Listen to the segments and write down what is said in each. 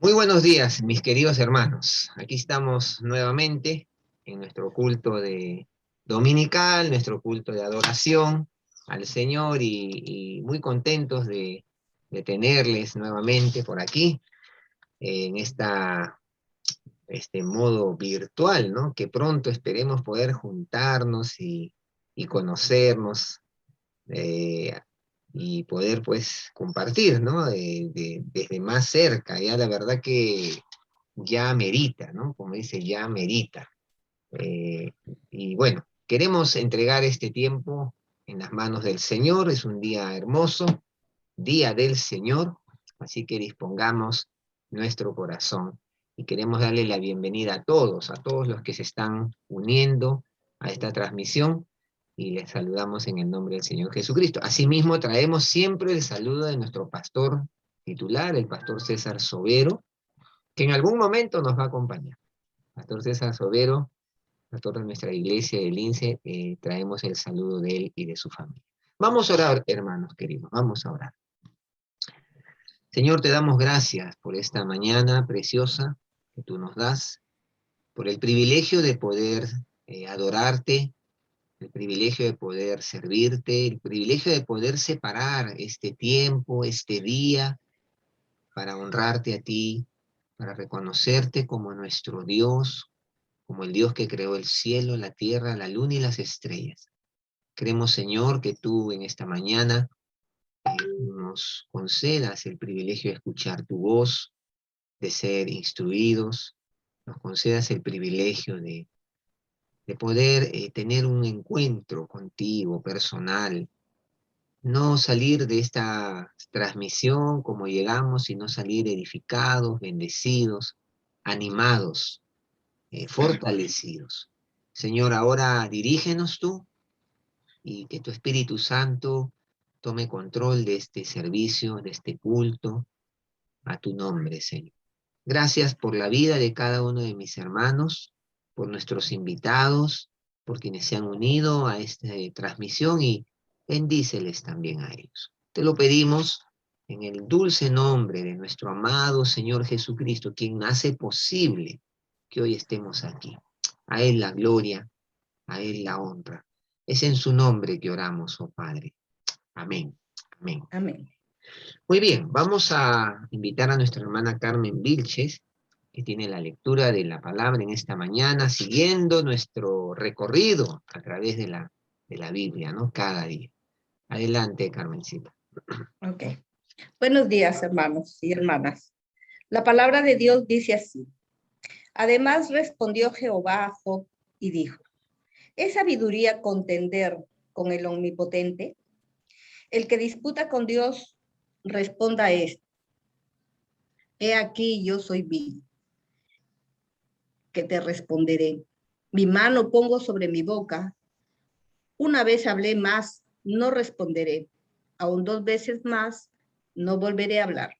Muy buenos días, mis queridos hermanos. Aquí estamos nuevamente en nuestro culto dominical, nuestro culto de adoración al Señor y muy contentos de tenerles nuevamente por aquí en este modo virtual, ¿no? Que pronto esperemos poder juntarnos y conocernos eh, y poder pues compartir, ¿no? Desde más cerca, ya la verdad que ya merita, ¿no? Como dice, ya merita. Eh, y bueno, queremos entregar este tiempo en las manos del Señor, es un día hermoso, día del Señor, así que dispongamos nuestro corazón y queremos darle la bienvenida a todos los que se están uniendo a esta transmisión y les saludamos en el nombre del Señor Jesucristo. Asimismo, traemos siempre el saludo de nuestro pastor titular, el pastor César Sobero, que en algún momento nos va a acompañar. Pastor César Sobero, pastor de nuestra iglesia del INSE, traemos el saludo de él y de su familia. Vamos a orar, hermanos queridos, vamos a orar. Señor, te damos gracias por esta mañana preciosa que tú nos das, por el privilegio de poder adorarte, el privilegio de poder servirte, el privilegio de poder separar este tiempo, este día, para honrarte a ti, para reconocerte como nuestro Dios, como el Dios que creó el cielo, la tierra, la luna y las estrellas. Creemos, Señor, que tú en esta mañana nos concedas el privilegio de escuchar tu voz, de ser instruidos, nos concedas el privilegio de poder tener un encuentro contigo personal, no salir de esta transmisión como llegamos, sino salir edificados, bendecidos, animados, fortalecidos. Señor, ahora dirígenos tú y que tu Espíritu Santo tome control de este servicio, de este culto, a tu nombre, Señor. Gracias por la vida de cada uno de mis hermanos, por nuestros invitados, por quienes se han unido a esta transmisión y bendíceles también a ellos. Te lo pedimos en el dulce nombre de nuestro amado Señor Jesucristo, quien hace posible que hoy estemos aquí. A Él la gloria, a Él la honra. Es en su nombre que oramos, oh Padre. Amén. Amén. Amén. Muy bien, vamos a invitar a nuestra hermana Carmen Vilches, que tiene la lectura de la palabra en esta mañana, siguiendo nuestro recorrido a través de la Biblia, ¿no? Cada día. Adelante, Carmencita. Ok. Buenos días, hermanos y hermanas. La palabra de Dios dice así. Además respondió Jehová a Job y dijo, ¿es sabiduría contender con el Omnipotente? El que disputa con Dios, responda a esto. He aquí yo soy vil, que te responderé. Mi mano pongo sobre mi boca. Una vez hablé más, no responderé. Aún 2 veces más, no volveré a hablar.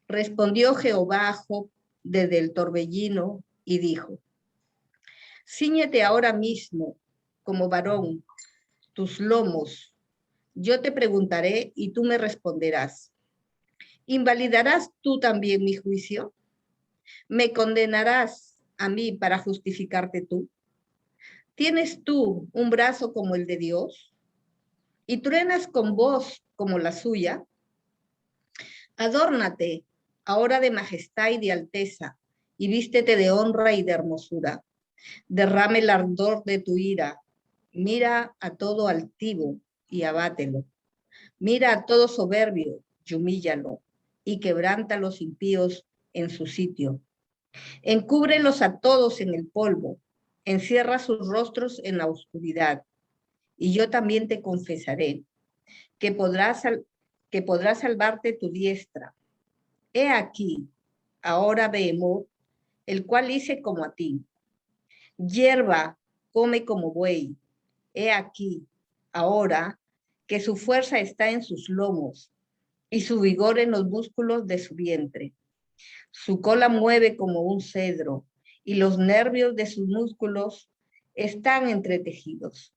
Respondió Jehová a Job desde el torbellino y dijo, cíñete ahora mismo como varón tus lomos. Yo te preguntaré y tú me responderás. ¿Invalidarás tú también mi juicio? ¿Me condenarás a mí para justificarte tú? ¿Tienes tú un brazo como el de Dios? ¿Y truenas con voz como la suya? Adórnate ahora de majestad y de alteza, y vístete de honra y de hermosura. Derrame el ardor de tu ira. Mira a todo altivo y abátelo. Mira a todo soberbio y humíllalo, y quebranta a los impíos en su sitio. Encúbrelos a todos en el polvo, encierra sus rostros en la oscuridad. Y yo también te confesaré que podrás salvarte tu diestra. He aquí, ahora Behemoth, el cual hice como a ti. Hierba come como buey. He aquí, ahora que su fuerza está en sus lomos y su vigor en los músculos de su vientre. Su cola mueve como un cedro y los nervios de sus músculos están entretejidos.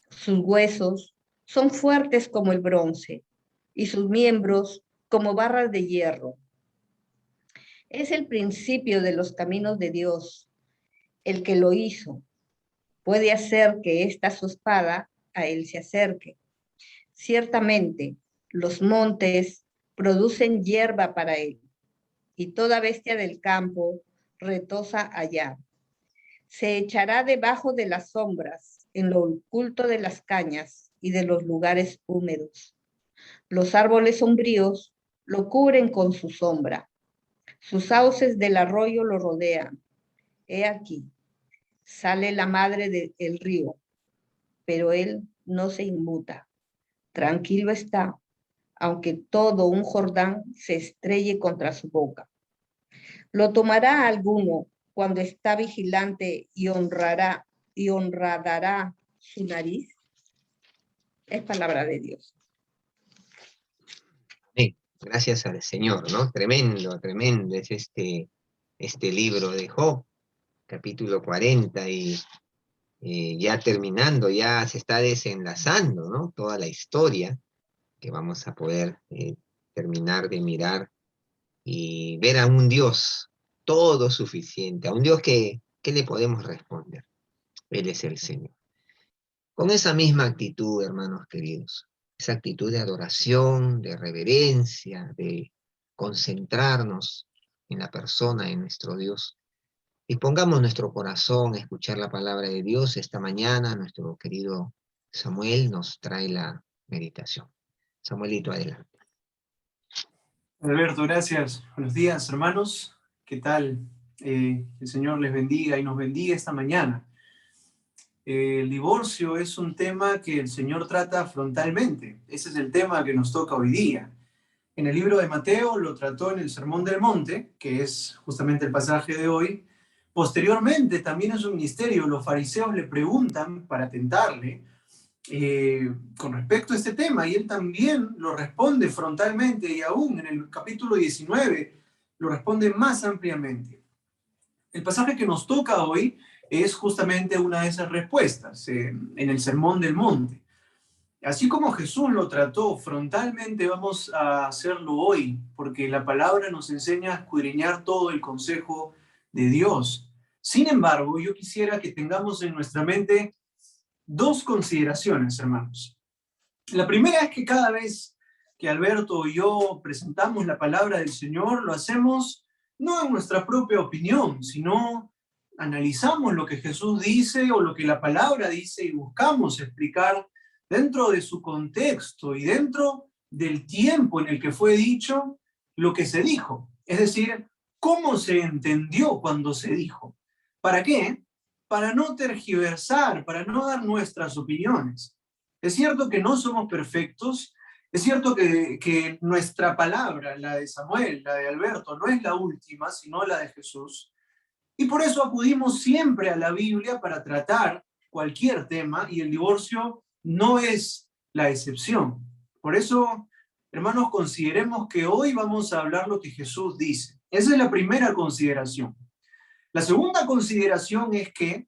Sus huesos son fuertes como el bronce y sus miembros como barras de hierro. Es el principio de los caminos de Dios. El que lo hizo puede hacer que esta su espada a él se acerque. Ciertamente, los montes producen hierba para él, y toda bestia del campo retosa allá. Se echará debajo de las sombras, en lo oculto de las cañas y de los lugares húmedos. Los árboles sombríos lo cubren con su sombra. Sus sauces del arroyo lo rodean. He aquí, sale la madre del río, pero él no se inmuta. Tranquilo está, aunque todo un Jordán se estrelle contra su boca. Lo tomará alguno cuando está vigilante y honradará su nariz. Es palabra de Dios. Sí, gracias al Señor, ¿no? Tremendo, tremendo es este libro de Job, capítulo 40, y ya terminando, ya se está desenlazando, ¿no? Toda la historia que vamos a poder terminar de mirar y ver a un Dios todo suficiente, a un Dios que le podemos responder. Él es el Señor. Con esa misma actitud, hermanos queridos, esa actitud de adoración, de reverencia, de concentrarnos en la persona, en nuestro Dios, y pongamos nuestro corazón a escuchar la palabra de Dios. Esta mañana nuestro querido Samuel nos trae la meditación. Samuelito, adelante. Alberto, gracias. Buenos días, hermanos. ¿Qué tal? El Señor les bendiga y nos bendiga esta mañana. El divorcio es un tema que el Señor trata frontalmente. Ese es el tema que nos toca hoy día. En el libro de Mateo lo trató en el Sermón del Monte, que es justamente el pasaje de hoy. Posteriormente, también en su ministerio, los fariseos le preguntan para tentarle con respecto a este tema, y él también lo responde frontalmente, y aún en el capítulo 19 lo responde más ampliamente. El pasaje que nos toca hoy es justamente una de esas respuestas en el Sermón del Monte. Así como Jesús lo trató frontalmente, vamos a hacerlo hoy, porque la palabra nos enseña a escudriñar todo el consejo de Dios. Sin embargo, yo quisiera que tengamos en nuestra mente dos consideraciones, hermanos. La primera es que cada vez que Alberto y yo presentamos la palabra del Señor, lo hacemos no en nuestra propia opinión, sino analizamos lo que Jesús dice o lo que la palabra dice y buscamos explicar dentro de su contexto y dentro del tiempo en el que fue dicho lo que se dijo. Es decir, cómo se entendió cuando se dijo. ¿Para qué? Para no tergiversar, para no dar nuestras opiniones. Es cierto que no somos perfectos, es cierto que nuestra palabra, la de Samuel, la de Alberto, no es la última, sino la de Jesús. Y por eso acudimos siempre a la Biblia para tratar cualquier tema, y el divorcio no es la excepción. Por eso, hermanos, consideremos que hoy vamos a hablar lo que Jesús dice. Esa es la primera consideración. La segunda consideración es que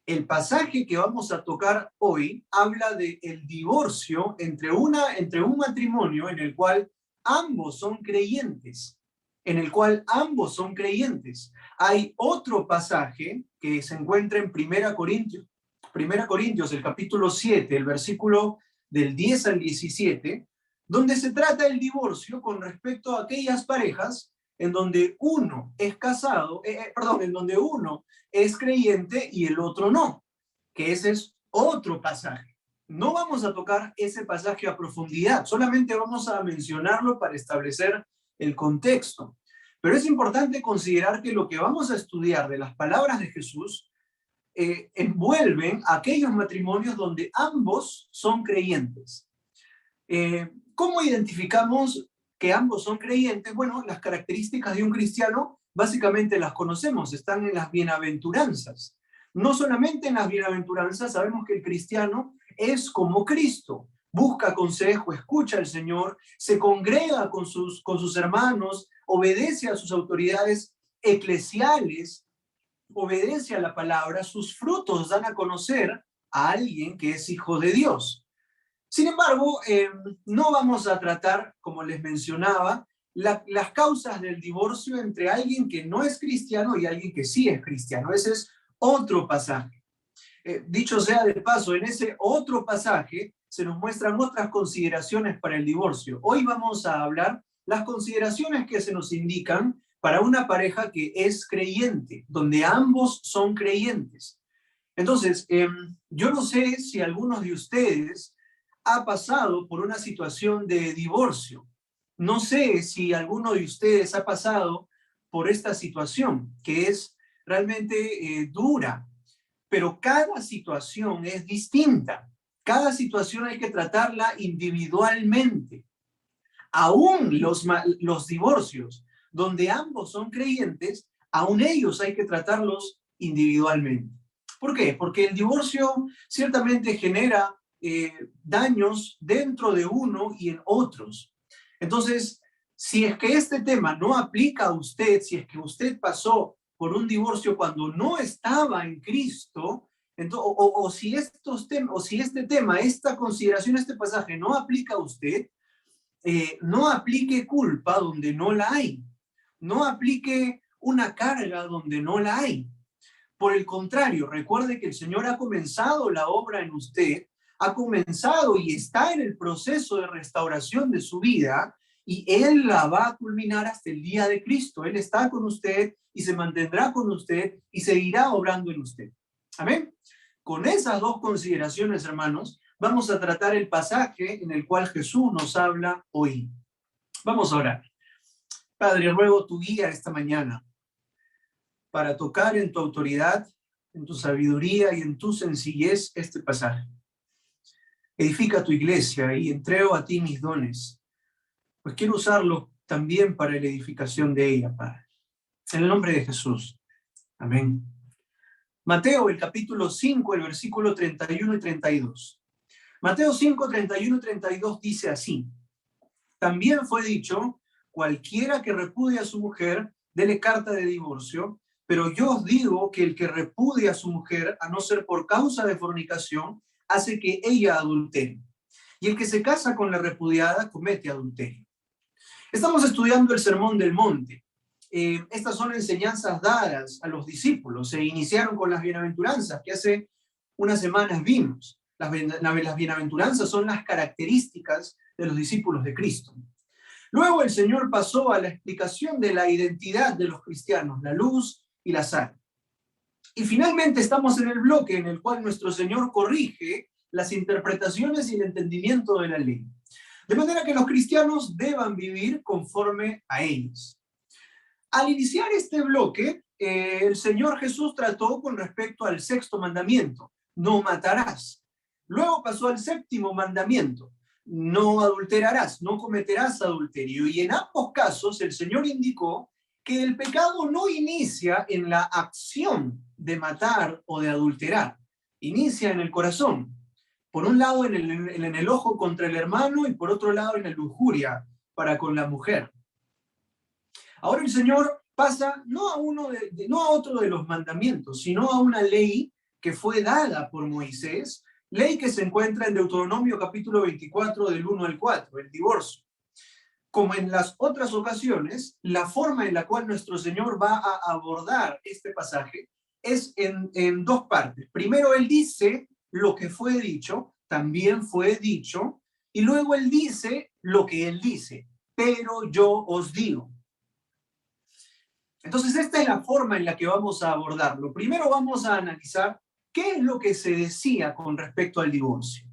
el pasaje que vamos a tocar hoy habla del divorcio entre un matrimonio en el cual ambos son creyentes. En el cual ambos son creyentes. Hay otro pasaje que se encuentra en 1 Corintios, el capítulo 7, el versículo del 10 al 17, donde se trata el divorcio con respecto a aquellas parejas en donde uno es casado, en donde uno es creyente y el otro no, que ese es otro pasaje. No vamos a tocar ese pasaje a profundidad, solamente vamos a mencionarlo para establecer el contexto. Pero es importante considerar que lo que vamos a estudiar de las palabras de Jesús envuelven aquellos matrimonios donde ambos son creyentes. ¿Cómo identificamos que ambos son creyentes? Bueno, las características de un cristiano básicamente las conocemos, están en las bienaventuranzas. No solamente en las bienaventuranzas, sabemos que el cristiano es como Cristo, busca consejo, escucha al Señor, se congrega con sus hermanos, obedece a sus autoridades eclesiales, obedece a la palabra, sus frutos dan a conocer a alguien que es hijo de Dios. Sin embargo, no vamos a tratar, como les mencionaba, las causas del divorcio entre alguien que no es cristiano y alguien que sí es cristiano. Ese es otro pasaje. Dicho sea de paso, en ese otro pasaje se nos muestran otras consideraciones para el divorcio. Hoy vamos a hablar las consideraciones que se nos indican para una pareja que es creyente, donde ambos son creyentes. Entonces, yo no sé si algunos de ustedes ha pasado por una situación de divorcio. No sé si alguno de ustedes ha pasado por esta situación, que es realmente dura, pero cada situación es distinta. Cada situación hay que tratarla individualmente. Aún los divorcios, donde ambos son creyentes, aún ellos hay que tratarlos individualmente. ¿Por qué? Porque el divorcio ciertamente genera daños dentro de uno y en otros. Entonces, si es que este tema no aplica a usted, si es que usted pasó por un divorcio cuando no estaba en Cristo, entonces, si este tema, esta consideración, este pasaje no aplica a usted, no aplique culpa donde no la hay. No aplique una carga donde no la hay. Por el contrario, recuerde que el Señor ha comenzado la obra en usted, ha comenzado y está en el proceso de restauración de su vida, y Él la va a culminar hasta el día de Cristo. Él está con usted y se mantendrá con usted y seguirá obrando en usted. Amén. Con esas dos consideraciones, hermanos, vamos a tratar el pasaje en el cual Jesús nos habla hoy. Vamos a orar. Padre, ruego tu guía esta mañana para tocar en tu autoridad, en tu sabiduría y en tu sencillez este pasaje. Edifica tu iglesia y entrego a ti mis dones, pues quiero usarlos también para la edificación de ella, Padre. En el nombre de Jesús. Amén. Mateo, el capítulo 5, el versículo 31 y 32. Mateo 5, 31 y 32 dice así: también fue dicho, cualquiera que repudie a su mujer, dele carta de divorcio, pero yo os digo que el que repudia a su mujer, a no ser por causa de fornicación, hace que ella adultere. Y el que se casa con la repudiada comete adulterio. Estamos estudiando el Sermón del Monte. Estas son enseñanzas dadas a los discípulos. Se iniciaron con las bienaventuranzas que hace unas semanas vimos. Las bienaventuranzas son las características de los discípulos de Cristo. Luego el Señor pasó a la explicación de la identidad de los cristianos, la luz y la sal. Y finalmente estamos en el bloque en el cual nuestro Señor corrige las interpretaciones y el entendimiento de la ley. De manera que los cristianos deban vivir conforme a ellos. Al iniciar este bloque, el Señor Jesús trató con respecto al sexto mandamiento: no matarás. Luego pasó al séptimo mandamiento: no adulterarás, no cometerás adulterio. Y en ambos casos el Señor indicó que el pecado no inicia en la acción de matar o de adulterar, inicia en el corazón. Por un lado en el enojo contra el hermano y por otro lado en la lujuria para con la mujer. Ahora el Señor pasa no a otro de los mandamientos, sino a una ley que fue dada por Moisés, ley que se encuentra en Deuteronomio capítulo 24 del 1 al 4, el divorcio. Como en las otras ocasiones, la forma en la cual nuestro Señor va a abordar este pasaje es en dos partes. Primero Él dice lo que fue dicho, también fue dicho, y luego Él dice lo que Él dice, pero yo os digo. Entonces esta es la forma en la que vamos a abordarlo. Primero vamos a analizar qué es lo que se decía con respecto al divorcio.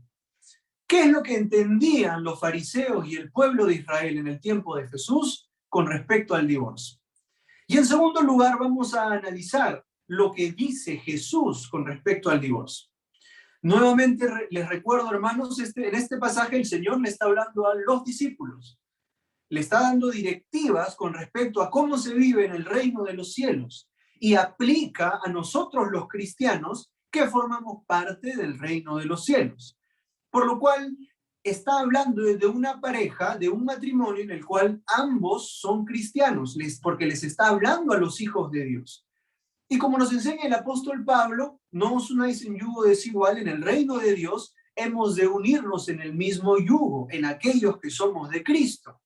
¿Qué es lo que entendían los fariseos y el pueblo de Israel en el tiempo de Jesús con respecto al divorcio? Y en segundo lugar vamos a analizar lo que dice Jesús con respecto al divorcio. Nuevamente les recuerdo, hermanos, en este pasaje el Señor le está hablando a los discípulos. Le está dando directivas con respecto a cómo se vive en el reino de los cielos y aplica a nosotros los cristianos que formamos parte del reino de los cielos. Por lo cual está hablando de una pareja, de un matrimonio en el cual ambos son cristianos, porque les está hablando a los hijos de Dios. Y como nos enseña el apóstol Pablo, no os unáis en yugo desigual, en el reino de Dios hemos de unirnos en el mismo yugo, en aquellos que somos de Cristo.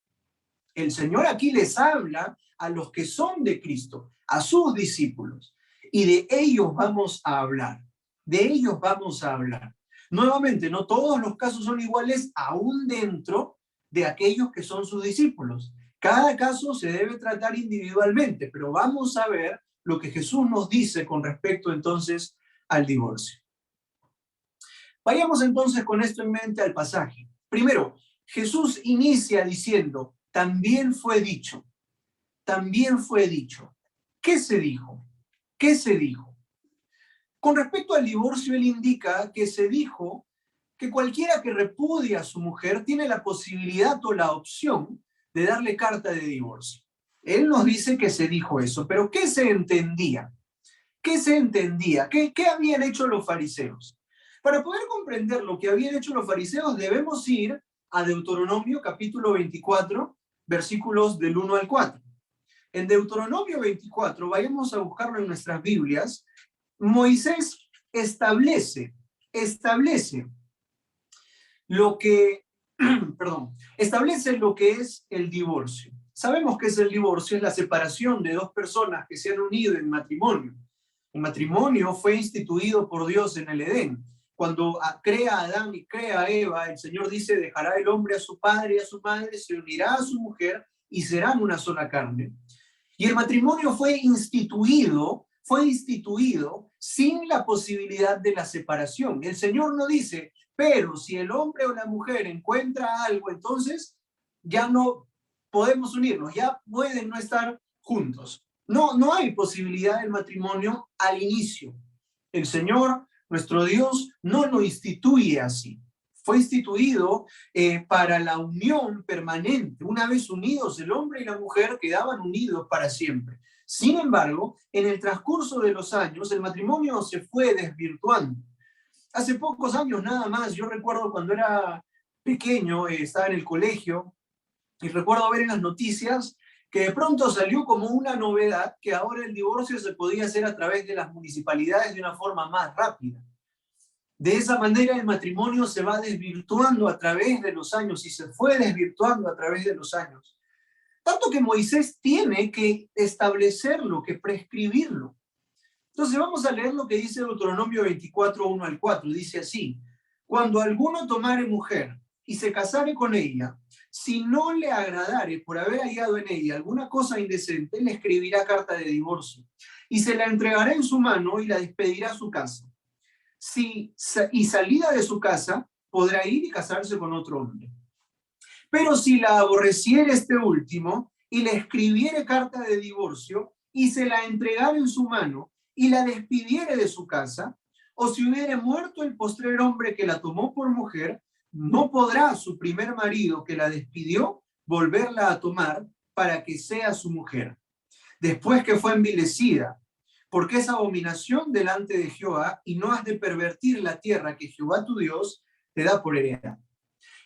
El Señor aquí les habla a los que son de Cristo, a sus discípulos, y de ellos vamos a hablar. De ellos vamos a hablar. Nuevamente, no todos los casos son iguales, aún dentro de aquellos que son sus discípulos. Cada caso se debe tratar individualmente, pero vamos a ver lo que Jesús nos dice con respecto entonces al divorcio. Vayamos entonces con esto en mente al pasaje. Primero, Jesús inicia diciendo, también fue dicho. También fue dicho. ¿Qué se dijo? ¿Qué se dijo? Con respecto al divorcio, él indica que se dijo que cualquiera que repudia a su mujer tiene la posibilidad o la opción de darle carta de divorcio. Él nos dice que se dijo eso, pero ¿qué se entendía? ¿Qué se entendía? ¿Qué habían hecho los fariseos? Para poder comprender lo que habían hecho los fariseos, debemos ir a Deuteronomio capítulo 24, versículos del 1 al 4. En Deuteronomio 24, vayamos a buscarlo en nuestras Biblias, Moisés establece lo que, establece lo que es el divorcio. Sabemos que es el divorcio, es la separación de dos personas que se han unido en matrimonio. El matrimonio fue instituido por Dios en el Edén. Cuando crea a Adán y crea a Eva, el Señor dice, dejará el hombre a su padre y a su madre, se unirá a su mujer y serán una sola carne. Y el matrimonio fue instituido sin la posibilidad de la separación. El Señor no dice, pero si el hombre o la mujer encuentra algo, entonces ya no podemos unirnos, ya pueden no estar juntos. No hay posibilidad del matrimonio al inicio. El Señor, nuestro Dios, no lo instituye así. Fue instituido para la unión permanente. Una vez unidos, el hombre y la mujer quedaban unidos para siempre. Sin embargo, en el transcurso de los años, el matrimonio se fue desvirtuando. Hace pocos años nada más, yo recuerdo cuando era pequeño, estaba en el colegio, y recuerdo ver en las noticias que de pronto salió como una novedad que ahora el divorcio se podía hacer a través de las municipalidades de una forma más rápida. De esa manera el matrimonio se va desvirtuando a través de los años y se fue desvirtuando a través de los años. Tanto que Moisés tiene que establecerlo, que prescribirlo. Entonces vamos a leer lo que dice Deuteronomio 24, 1 al 4. Dice así, cuando alguno tomare mujer y se casare con ella, si no le agradare por haber hallado en ella alguna cosa indecente, le escribirá carta de divorcio y se la entregará en su mano y la despedirá a su casa. Y salida de su casa, podrá ir y casarse con otro hombre. Pero si la aborreciere este último y le escribiere carta de divorcio y se la entregare en su mano y la despidiere de su casa, o si hubiere muerto el postrer hombre que la tomó por mujer, no podrá su primer marido que la despidió volverla a tomar para que sea su mujer, después que fue envilecida, porque es abominación delante de Jehová y no has de pervertir la tierra que Jehová tu Dios te da por heredad.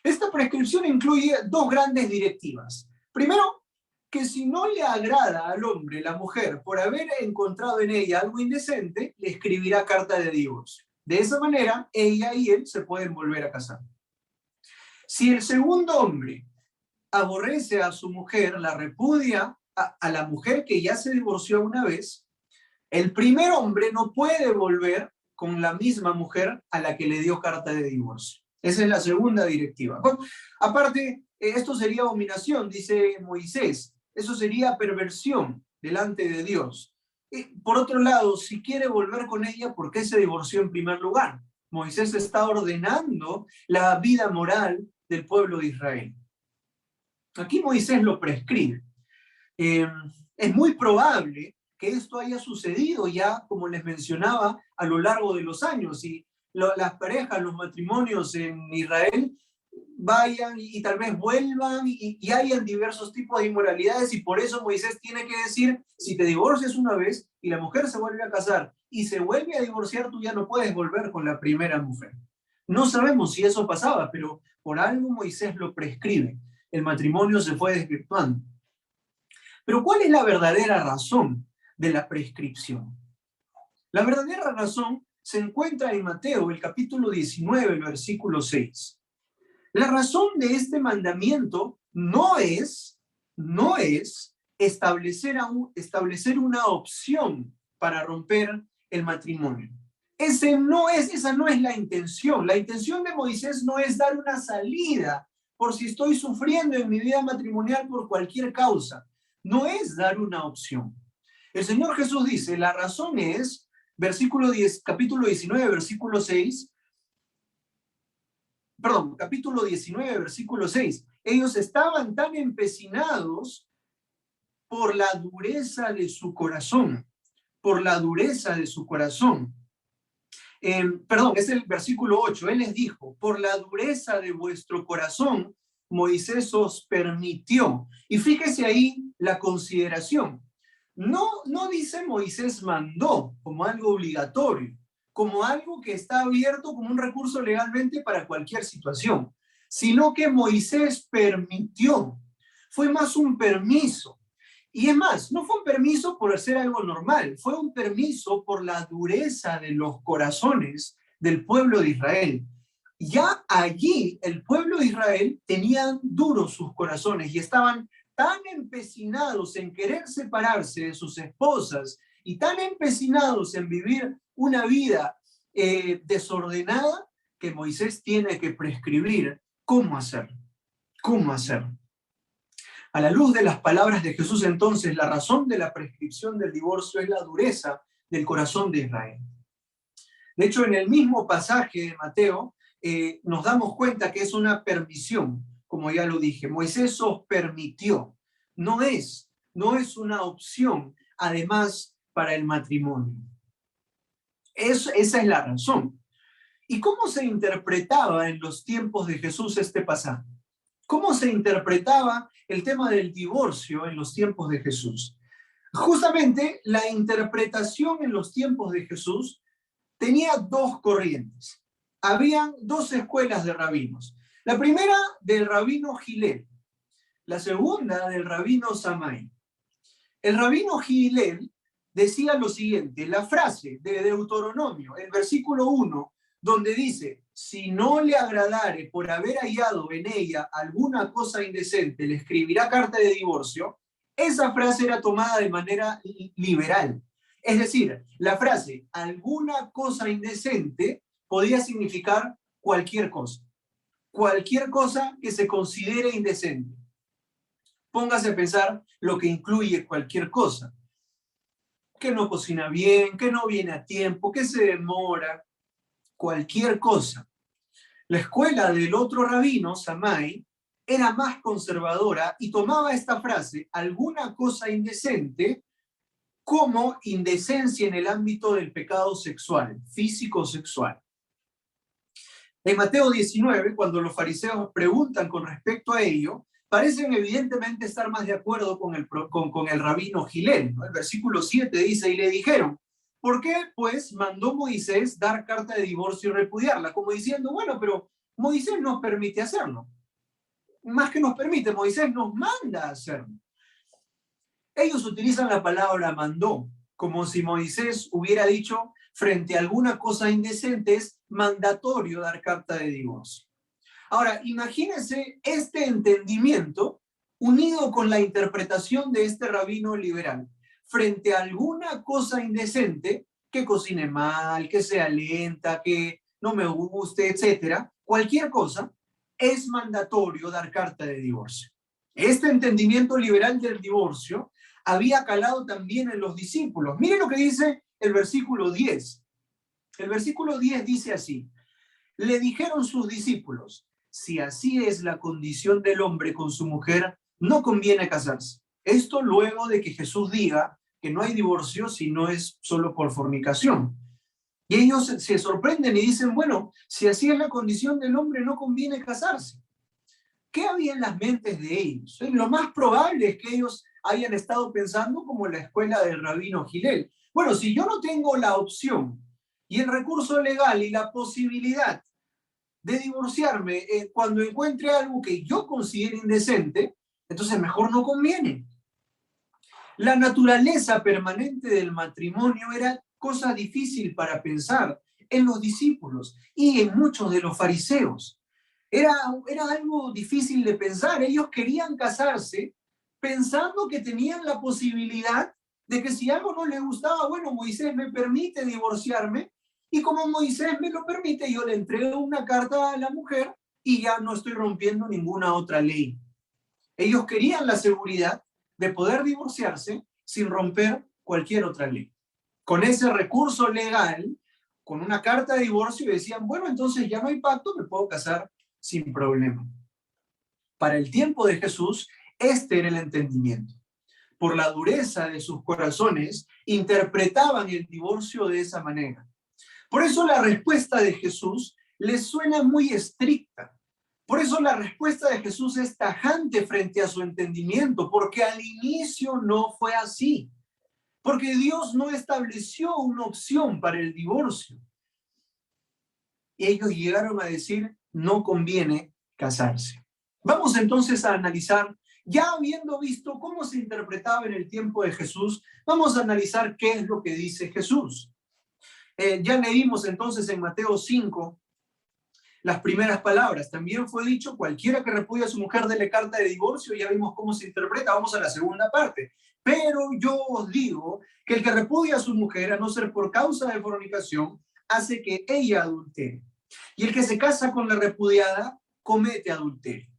Esta prescripción incluye dos grandes directivas. Primero, que si no le agrada al hombre la mujer por haber encontrado en ella algo indecente, le escribirá carta de divorcio. De esa manera, ella y él se pueden volver a casar. Si el segundo hombre aborrece a su mujer, la repudia a la mujer que ya se divorció una vez, el primer hombre no puede volver con la misma mujer a la que le dio carta de divorcio. Esa es la segunda directiva. Bueno, aparte, esto sería abominación, dice Moisés. Eso sería perversión delante de Dios. Por otro lado, si quiere volver con ella, ¿por qué se divorció en primer lugar? Moisés está ordenando la vida moral del pueblo de Israel. Aquí Moisés lo prescribe. Es muy probable que esto haya sucedido ya, como les mencionaba, a lo largo de los años. Y las parejas, los matrimonios en Israel vayan y tal vez vuelvan y hayan diversos tipos de inmoralidades, y por eso Moisés tiene que decir, si te divorcias una vez y la mujer se vuelve a casar y se vuelve a divorciar, tú ya no puedes volver con la primera mujer. No sabemos si eso pasaba, pero por algo Moisés lo prescribe. El matrimonio se fue desvirtuando. Pero ¿cuál es la verdadera razón de la prescripción? La verdadera razón se encuentra en Mateo, el capítulo 19, el versículo 6. La razón de este mandamiento no es no es establecer una opción para romper el matrimonio. Esa no es la intención. La intención de Moisés no es dar una salida por si estoy sufriendo en mi vida matrimonial por cualquier causa. No es dar una opción. El Señor Jesús dice, la razón es, capítulo 19, versículo 6, capítulo 19, versículo 6. Ellos estaban tan empecinados por la dureza de su corazón, por la dureza de su corazón. Es el versículo 8. Él les dijo, por la dureza de vuestro corazón, Moisés os permitió. Y fíjese ahí la consideración. No dice Moisés mandó como algo obligatorio, como algo que está abierto como un recurso legalmente para cualquier situación, sino que Moisés permitió. Fue más un permiso. Y es más, no fue un permiso por hacer algo normal, fue un permiso por la dureza de los corazones del pueblo de Israel. Ya allí el pueblo de Israel tenían duros sus corazones y estaban tan empecinados en querer separarse de sus esposas y tan empecinados en vivir una vida desordenada que Moisés tiene que prescribir cómo hacer. ¿Cómo hacer? A la luz de las palabras de Jesús, entonces, la razón de la prescripción del divorcio es la dureza del corazón de Israel. De hecho, en el mismo pasaje de Mateo, nos damos cuenta que es una permisión, como ya lo dije. Moisés os permitió. No es una opción, además, para el matrimonio. Esa es la razón. ¿Y cómo se interpretaba en los tiempos de Jesús este pasaje? ¿Cómo se interpretaba el tema del divorcio en los tiempos de Jesús? Justamente la interpretación en los tiempos de Jesús tenía dos corrientes. Habían dos escuelas de rabinos. La primera del rabino Gilel, la segunda del rabino Samai. El rabino Gilel decía lo siguiente, la frase de Deuteronomio, el versículo 1, donde dice, si no le agradare por haber hallado en ella alguna cosa indecente, le escribirá carta de divorcio, esa frase era tomada de manera liberal. Es decir, la frase alguna cosa indecente podía significar cualquier cosa que se considere indecente. Póngase a pensar lo que incluye cualquier cosa. Que no cocina bien, que no viene a tiempo, que se demora, cualquier cosa. La escuela del otro rabino, Samai, era más conservadora y tomaba esta frase, alguna cosa indecente, como indecencia en el ámbito del pecado sexual, físico-sexual. En Mateo 19, cuando los fariseos preguntan con respecto a ello, parecen evidentemente estar más de acuerdo con el rabino Gilel, ¿no? El versículo 7 dice, y le dijeron, ¿por qué, pues, mandó Moisés dar carta de divorcio y repudiarla? Como diciendo, bueno, pero Moisés nos permite hacerlo. Más que nos permite, Moisés nos manda a hacerlo. Ellos utilizan la palabra mandó, como si Moisés hubiera dicho, frente a alguna cosa indecente es mandatorio dar carta de divorcio. Ahora, imagínense este entendimiento unido con la interpretación de este rabino liberal. Frente a alguna cosa indecente, que cocine mal, que sea lenta, que no me guste, etcétera, cualquier cosa, es mandatorio dar carta de divorcio. Este entendimiento liberal del divorcio había calado también en los discípulos. Miren lo que dice el versículo 10. El versículo 10 dice así, le dijeron sus discípulos, si así es la condición del hombre con su mujer, no conviene casarse. Esto luego de que Jesús diga que no hay divorcio si no es solo por fornicación. Y ellos se sorprenden y dicen, bueno, si así es la condición del hombre, no conviene casarse. ¿Qué había en las mentes de ellos? Lo más probable es que ellos hayan estado pensando como en la escuela del rabino Gilel. Bueno, si yo no tengo la opción y el recurso legal y la posibilidad de divorciarme cuando encuentre algo que yo considere indecente, entonces mejor no conviene. La naturaleza permanente del matrimonio era cosa difícil para pensar en los discípulos y en muchos de los fariseos. Era algo difícil de pensar. Ellos querían casarse, pensando que tenían la posibilidad de que si algo no les gustaba, bueno, Moisés me permite divorciarme, y como Moisés me lo permite, yo le entrego una carta a la mujer y ya no estoy rompiendo ninguna otra ley. Ellos querían la seguridad de poder divorciarse sin romper cualquier otra ley. Con ese recurso legal, con una carta de divorcio, decían, bueno, entonces ya no hay pacto, me puedo casar sin problema. Para el tiempo de Jesús, este era el entendimiento. Por la dureza de sus corazones, interpretaban el divorcio de esa manera. Por eso la respuesta de Jesús les suena muy estricta. Por eso la respuesta de Jesús es tajante frente a su entendimiento, porque al inicio no fue así. Porque Dios no estableció una opción para el divorcio. Y ellos llegaron a decir, no conviene casarse. Vamos entonces a analizar, ya habiendo visto cómo se interpretaba en el tiempo de Jesús, vamos a analizar qué es lo que dice Jesús. Ya leímos entonces en Mateo 5 las primeras palabras. También fue dicho, cualquiera que repudia a su mujer, dele carta de divorcio. Ya vimos cómo se interpreta. Vamos a la segunda parte. Pero yo os digo que el que repudia a su mujer, a no ser por causa de fornicación, hace que ella adultere. Y el que se casa con la repudiada, comete adulterio.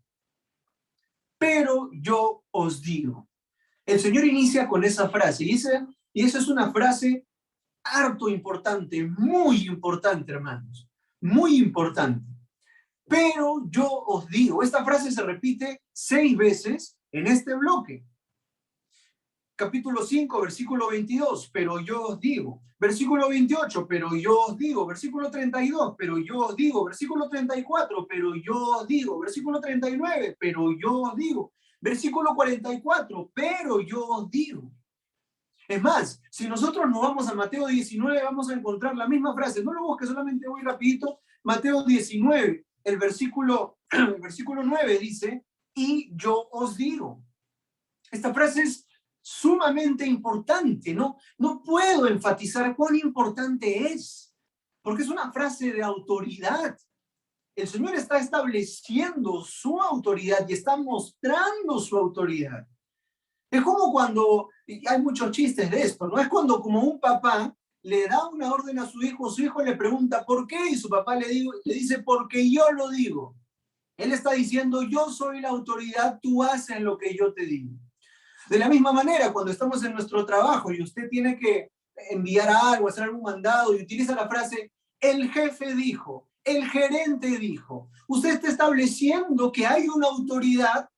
Pero yo os digo. El Señor inicia con esa frase. Y esa es una frase harto importante, muy importante, hermanos. Muy importante. Pero yo os digo, esta frase se repite 6 veces en este bloque. Capítulo 5, versículo 22, pero yo os digo. Versículo 28, pero yo os digo. Versículo 32, pero yo os digo. Versículo 34, pero yo os digo. Versículo 39, pero yo os digo. Versículo 44, pero yo os digo. Es más, si nosotros nos vamos a Mateo 19, vamos a encontrar la misma frase. No lo busques, solamente voy rapidito. Mateo 19, el versículo 9 dice, y yo os digo. Esta frase es sumamente importante, ¿no? No puedo enfatizar cuán importante es, porque es una frase de autoridad. El Señor está estableciendo su autoridad y está mostrando su autoridad. Es como cuando, y hay muchos chistes de esto, ¿no? Es cuando como un papá le da una orden a su hijo le pregunta ¿por qué? Y su papá le dice porque yo lo digo. Él está diciendo yo soy la autoridad, tú haces lo que yo te digo. De la misma manera, cuando estamos en nuestro trabajo y usted tiene que enviar algo, hacer algún mandado y utiliza la frase el jefe dijo, el gerente dijo, usted está estableciendo que hay una autoridad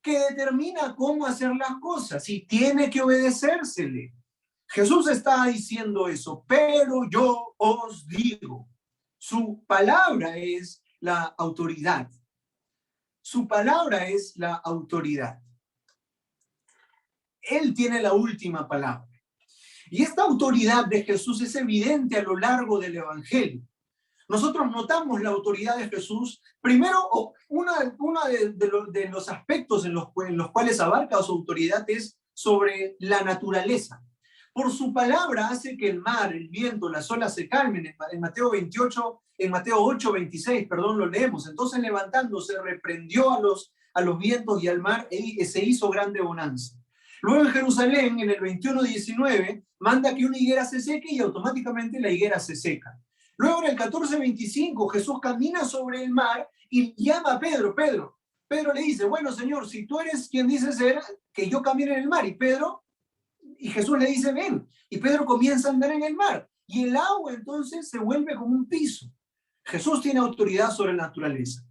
que determina cómo hacer las cosas y tiene que obedecérsele. Jesús está diciendo eso, pero yo os digo, su palabra es la autoridad. Su palabra es la autoridad. Él tiene la última palabra. Y esta autoridad de Jesús es evidente a lo largo del Evangelio. Nosotros notamos la autoridad de Jesús. Primero, uno de los aspectos en los cuales abarca su autoridad es sobre la naturaleza. Por su palabra hace que el mar, el viento, las olas se calmen. En Mateo 8:26, lo leemos. Entonces levantándose reprendió a los vientos y al mar y se hizo grande bonanza. Luego en Jerusalén, en el 21:19, manda que una higuera se seque y automáticamente la higuera se seca. Luego en el 14:25 Jesús camina sobre el mar y llama a Pedro. Pedro le dice, bueno Señor, si tú eres quien dice ser, que yo camine en el mar. Y Jesús le dice, ven. Y Pedro comienza a andar en el mar. Y el agua entonces se vuelve como un piso. Jesús tiene autoridad sobre la naturaleza.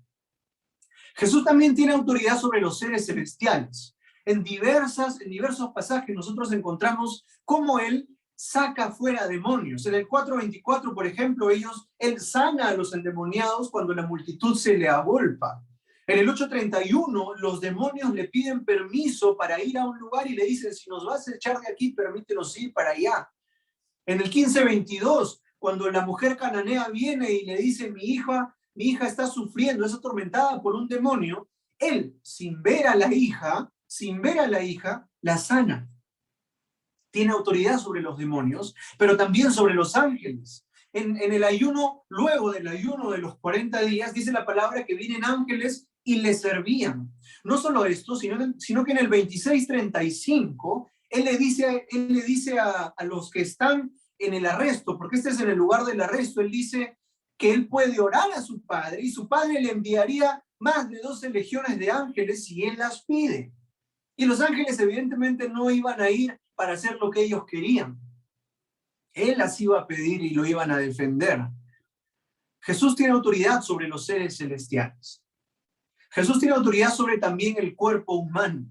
Jesús también tiene autoridad sobre los seres celestiales. En diversos pasajes nosotros encontramos cómo Él saca fuera demonios. En el 4:24, por ejemplo, Él sana a los endemoniados cuando la multitud se le agolpa. En el 8:31, los demonios le piden permiso para ir a un lugar y le dicen, si nos vas a echar de aquí, permítenos ir para allá. En el 15:22, cuando la mujer cananea viene y le dice, mi hija está sufriendo, es atormentada por un demonio, Él, sin ver a la hija, la sana. Tiene autoridad sobre los demonios, pero también sobre los ángeles. En el ayuno, luego del ayuno de los 40 días, dice la palabra que vienen ángeles y le servían. No solo esto, sino que en el 26:35, él le dice a los que están en el arresto, porque este es en el lugar del arresto, él dice que él puede orar a su padre y su padre le enviaría más de 12 legiones de ángeles si él las pide. Y los ángeles evidentemente no iban a ir para hacer lo que ellos querían. Él las iba a pedir y lo iban a defender. Jesús tiene autoridad sobre los seres celestiales. Jesús tiene autoridad sobre también el cuerpo humano.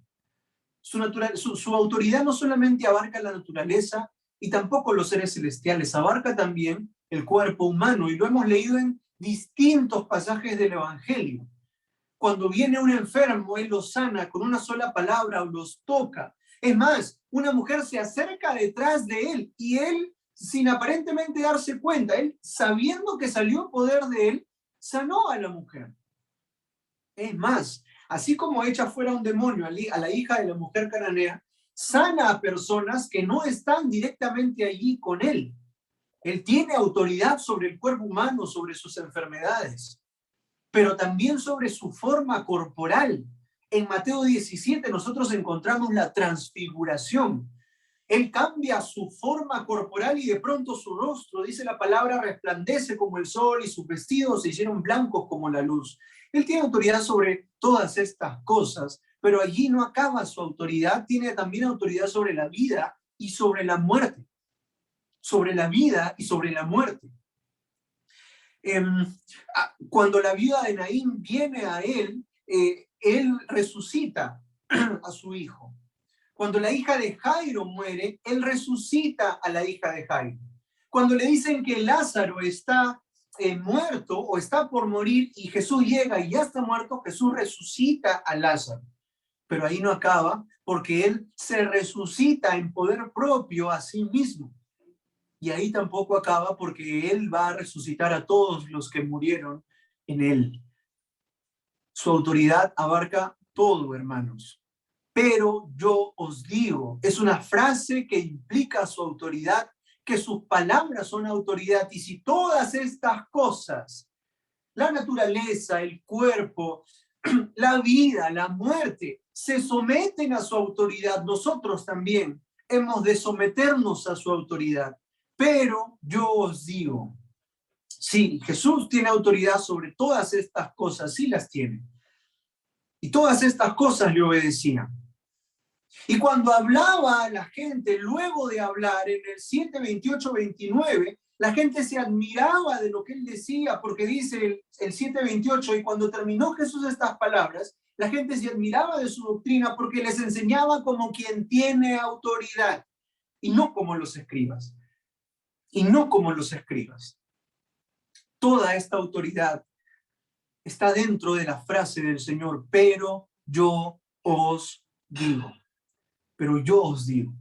Su autoridad no solamente abarca la naturaleza y tampoco los seres celestiales, abarca también el cuerpo humano, y lo hemos leído en distintos pasajes del Evangelio. Cuando viene un enfermo, él lo sana con una sola palabra o los toca. Es más, una mujer se acerca detrás de él y él, sin aparentemente darse cuenta, él, sabiendo que salió poder de él, sanó a la mujer. Es más, así como echa fuera un demonio a la hija de la mujer cananea, sana a personas que no están directamente allí con él. Él tiene autoridad sobre el cuerpo humano, sobre sus enfermedades, pero también sobre su forma corporal. En Mateo 17 nosotros encontramos la transfiguración. Él cambia su forma corporal y de pronto su rostro, dice la palabra, resplandece como el sol y sus vestidos se hicieron blancos como la luz. Él tiene autoridad sobre todas estas cosas, pero allí no acaba su autoridad, tiene también autoridad sobre la vida y sobre la muerte. Sobre la vida y sobre la muerte. Cuando la viuda de Naín viene a él, él resucita a su hijo. Cuando la hija de Jairo muere, él resucita a la hija de Jairo. Cuando le dicen que Lázaro está muerto o está por morir y Jesús llega y ya está muerto, Jesús resucita a Lázaro. Pero ahí no acaba, porque él se resucita en poder propio a sí mismo. Y ahí tampoco acaba, porque él va a resucitar a todos los que murieron en él. Su autoridad abarca todo, hermanos. Pero yo os digo, es una frase que implica su autoridad, que sus palabras son autoridad. Y si todas estas cosas, la naturaleza, el cuerpo, la vida, la muerte, se someten a su autoridad, nosotros también hemos de someternos a su autoridad. Pero yo os digo, sí, Jesús tiene autoridad sobre todas estas cosas, sí las tiene. Y todas estas cosas le obedecían. Y cuando hablaba a la gente, luego de hablar en el 7, 28, 29, la gente se admiraba de lo que él decía, porque dice el 7, 28, y cuando terminó Jesús estas palabras, la gente se admiraba de su doctrina porque les enseñaba como quien tiene autoridad, y no como los escribas. Y no como los escribas. Toda esta autoridad está dentro de la frase del Señor, pero yo os digo. Pero yo os digo.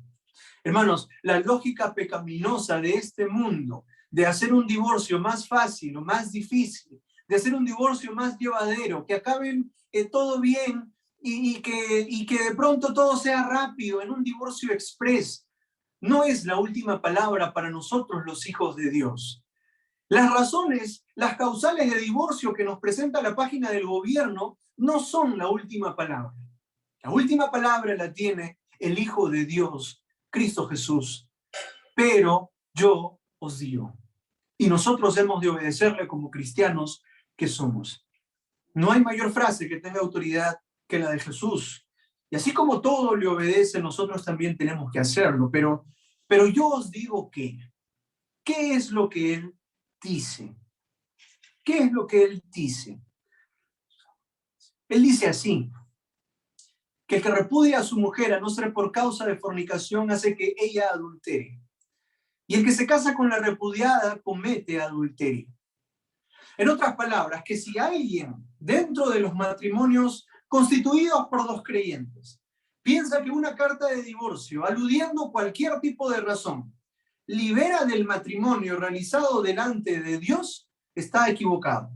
Hermanos, la lógica pecaminosa de este mundo, de hacer un divorcio más fácil o más difícil, de hacer un divorcio más llevadero, que acaben todo bien y que de pronto todo sea rápido, en un divorcio express, no es la última palabra para nosotros los hijos de Dios. Las razones, las causales de divorcio que nos presenta la página del gobierno no son la última palabra. La última palabra la tiene el Hijo de Dios, Cristo Jesús. Pero yo os digo, y nosotros hemos de obedecerle como cristianos que somos. No hay mayor frase que tenga autoridad que la de Jesús. Y así como todo le obedece, nosotros también tenemos que hacerlo. Pero yo os digo que, ¿qué es lo que él dice? ¿Qué es lo que él dice? Él dice así, que el que repudia a su mujer a no ser por causa de fornicación hace que ella adultere. Y el que se casa con la repudiada comete adulterio. En otras palabras, que si alguien dentro de los matrimonios constituidos por dos creyentes piensa que una carta de divorcio, aludiendo cualquier tipo de razón, libera del matrimonio realizado delante de Dios, está equivocado.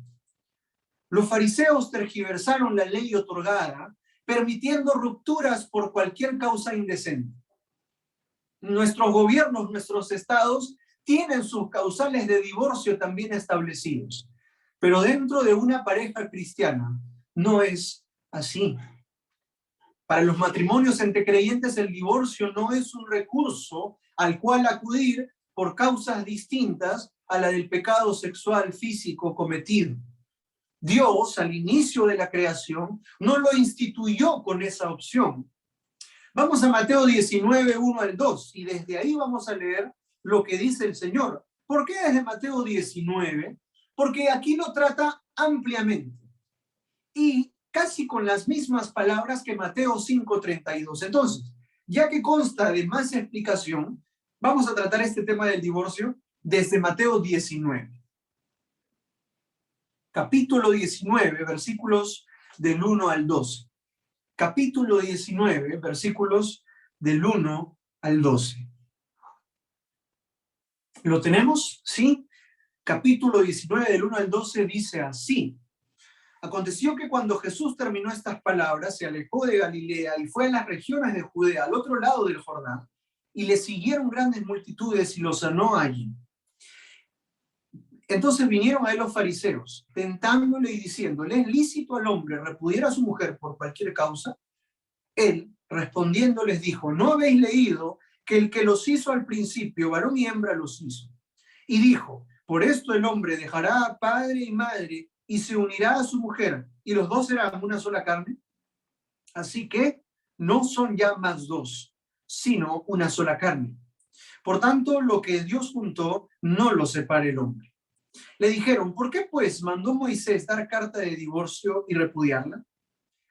Los fariseos tergiversaron la ley otorgada, permitiendo rupturas por cualquier causa indecente. Nuestros gobiernos, nuestros estados, tienen sus causales de divorcio también establecidos. Pero dentro de una pareja cristiana, no es así. Para los matrimonios entre creyentes, el divorcio no es un recurso al cual acudir por causas distintas a la del pecado sexual físico cometido. Dios, al inicio de la creación, no lo instituyó con esa opción. Vamos a Mateo 19, 1 al 2, y desde ahí vamos a leer lo que dice el Señor. ¿Por qué desde Mateo 19? Porque aquí lo trata ampliamente y casi con las mismas palabras que Mateo 5:32. Entonces, ya que consta de más explicación, vamos a tratar este tema del divorcio desde Mateo 19. Capítulo 19, versículos del 1 al 12. Capítulo 19, versículos del 1 al 12. ¿Lo tenemos? ¿Sí? Capítulo 19, del 1 al 12, dice así. Aconteció que cuando Jesús terminó estas palabras, se alejó de Galilea y fue a las regiones de Judea, al otro lado del Jordán, y le siguieron grandes multitudes y lo sanó allí. Entonces vinieron a él los fariseos, tentándole y diciéndole, ¿es lícito al hombre repudiar a su mujer por cualquier causa? Él, respondiendo, les dijo, ¿no habéis leído que el que los hizo al principio, varón y hembra los hizo? Y dijo, por esto el hombre dejará a padre y madre y se unirá a su mujer, y los dos serán una sola carne. Así que no son ya más dos, sino una sola carne. Por tanto, lo que Dios juntó, no lo separe el hombre. Le dijeron, ¿por qué pues mandó Moisés dar carta de divorcio y repudiarla?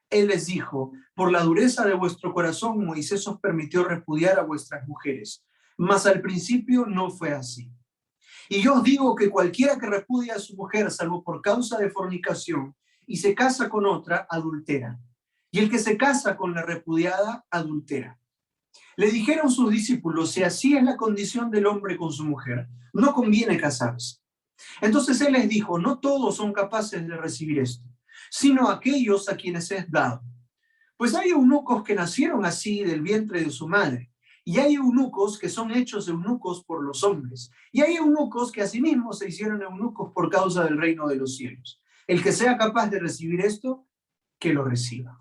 Él les dijo, por la dureza de vuestro corazón, Moisés os permitió repudiar a vuestras mujeres, mas al principio no fue así. Y yo os digo que cualquiera que repudia a su mujer, salvo por causa de fornicación, y se casa con otra, adultera. Y el que se casa con la repudiada, adultera. Le dijeron sus discípulos, si así es la condición del hombre con su mujer, no conviene casarse. Entonces él les dijo, no todos son capaces de recibir esto, sino aquellos a quienes es dado. Pues hay eunucos que nacieron así del vientre de su madre, y hay eunucos que son hechos eunucos por los hombres, y hay eunucos que asimismo se hicieron eunucos por causa del reino de los cielos. El que sea capaz de recibir esto, que lo reciba.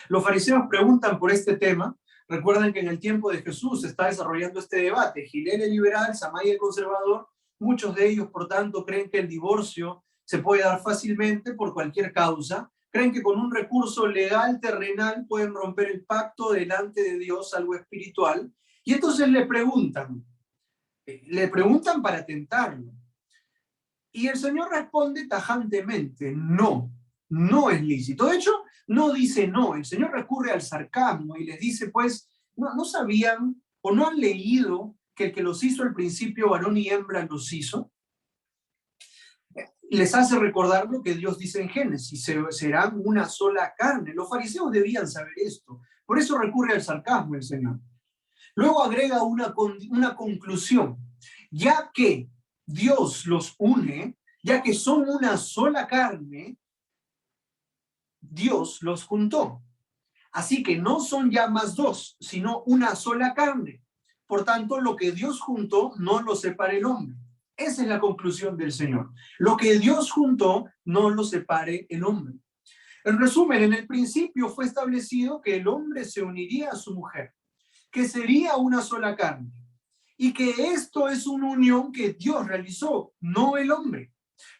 Los fariseos preguntan por este tema. Recuerden que en el tiempo de Jesús se está desarrollando este debate. Gilel el liberal, Samay el conservador. Muchos de ellos, por tanto, creen que el divorcio se puede dar fácilmente por cualquier causa. Creen que con un recurso legal terrenal pueden romper el pacto delante de Dios, algo espiritual. Y entonces le preguntan para tentarlo. Y el Señor responde tajantemente, no, no es lícito. De hecho, no dice no. El Señor recurre al sarcasmo y les dice, pues, no sabían o no han leído que el que los hizo al principio, varón y hembra, los hizo. Les hace recordar lo que Dios dice en Génesis, serán una sola carne. Los fariseos debían saber esto. Por eso recurre al sarcasmo el Señor. Luego agrega una conclusión. Ya que Dios los une, ya que son una sola carne, Dios los juntó. Así que no son ya más dos, sino una sola carne. Por tanto, lo que Dios juntó, no lo separe el hombre. Esa es la conclusión del Señor. Lo que Dios juntó, no lo separe el hombre. En resumen, en el principio fue establecido que el hombre se uniría a su mujer, que sería una sola carne, y que esto es una unión que Dios realizó, no el hombre.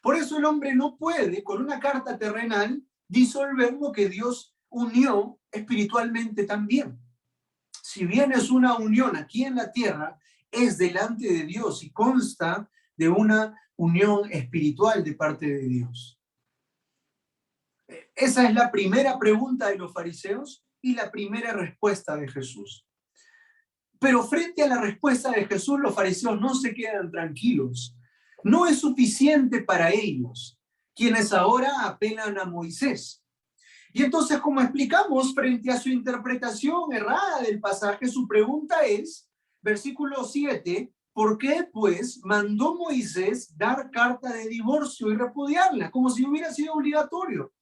Por eso el hombre no puede, con una carta terrenal, disolver lo que Dios unió espiritualmente también. Si bien es una unión aquí en la tierra, es delante de Dios y consta de una unión espiritual de parte de Dios. Esa es la primera pregunta de los fariseos y la primera respuesta de Jesús. Pero frente a la respuesta de Jesús, los fariseos no se quedan tranquilos. No es suficiente para ellos, quienes ahora apelan a Moisés. Y entonces, como explicamos, frente a su interpretación errada del pasaje, su pregunta es, versículo 7, ¿por qué pues mandó Moisés dar carta de divorcio y repudiarla? Como si hubiera sido obligatorio.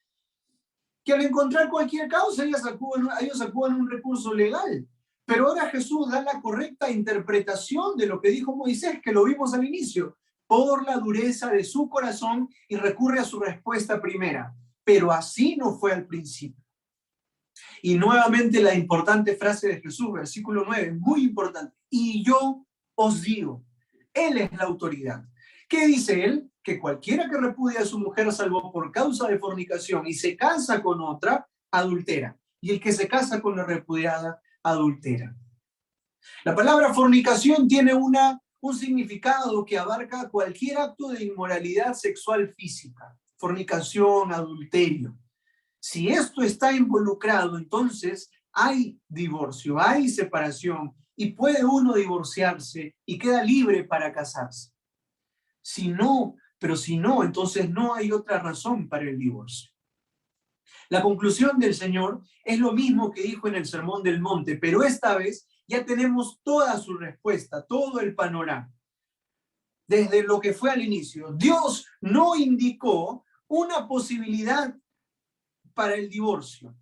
Que al encontrar cualquier causa, ellos acuden un recurso legal. Pero ahora Jesús da la correcta interpretación de lo que dijo Moisés, que lo vimos al inicio, por la dureza de su corazón, y recurre a su respuesta primera. pero así no fue al principio. Y nuevamente la importante frase de Jesús, versículo 9, muy importante. Y yo os digo, Él es la autoridad. ¿Qué dice Él? Que cualquiera que repudia a su mujer salvo por causa de fornicación y se casa con otra, adultera. Y el que se casa con la repudiada, adultera. La palabra fornicación tiene un significado que abarca cualquier acto de inmoralidad sexual física. Fornicación, adulterio. Si esto está involucrado, entonces hay divorcio, hay separación y puede uno divorciarse y queda libre para casarse. Si no, entonces no hay otra razón para el divorcio. La conclusión del Señor es lo mismo que dijo en el Sermón del Monte, pero esta vez ya tenemos toda su respuesta, todo el panorama. Desde lo que fue al inicio, Dios no indicó una posibilidad para el divorcio.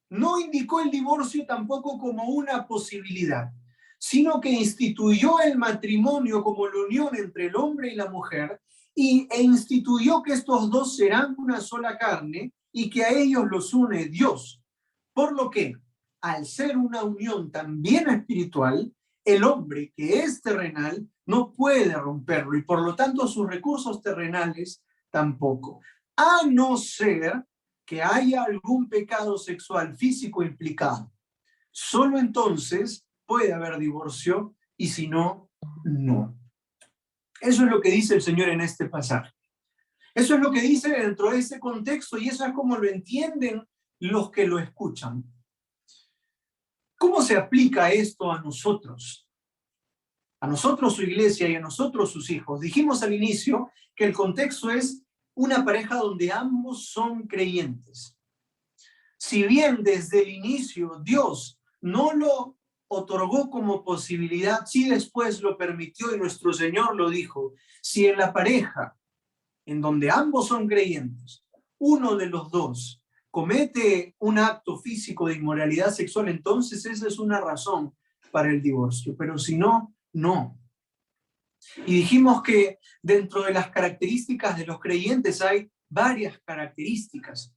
No indicó el divorcio tampoco como una posibilidad, sino que instituyó el matrimonio como la unión entre el hombre y la mujer e instituyó que estos dos serán una sola carne y que a ellos los une Dios. Por lo que, al ser una unión también espiritual, el hombre que es terrenal no puede romperlo y por lo tanto sus recursos terrenales tampoco. A no ser que haya algún pecado sexual físico implicado. Solo entonces puede haber divorcio y si no, no. Eso es lo que dice el Señor en este pasaje. Eso es lo que dice dentro de ese contexto y eso es como lo entienden los que lo escuchan. ¿Cómo se aplica esto a nosotros? A nosotros su iglesia y a nosotros sus hijos. Dijimos al inicio que el contexto es una pareja donde ambos son creyentes. Si bien desde el inicio Dios no lo otorgó como posibilidad, sí después lo permitió y nuestro Señor lo dijo. Si en la pareja, en donde ambos son creyentes, uno de los dos comete un acto físico de inmoralidad sexual, entonces esa es una razón para el divorcio. Pero si no, no. Y dijimos que dentro de las características de los creyentes hay varias características.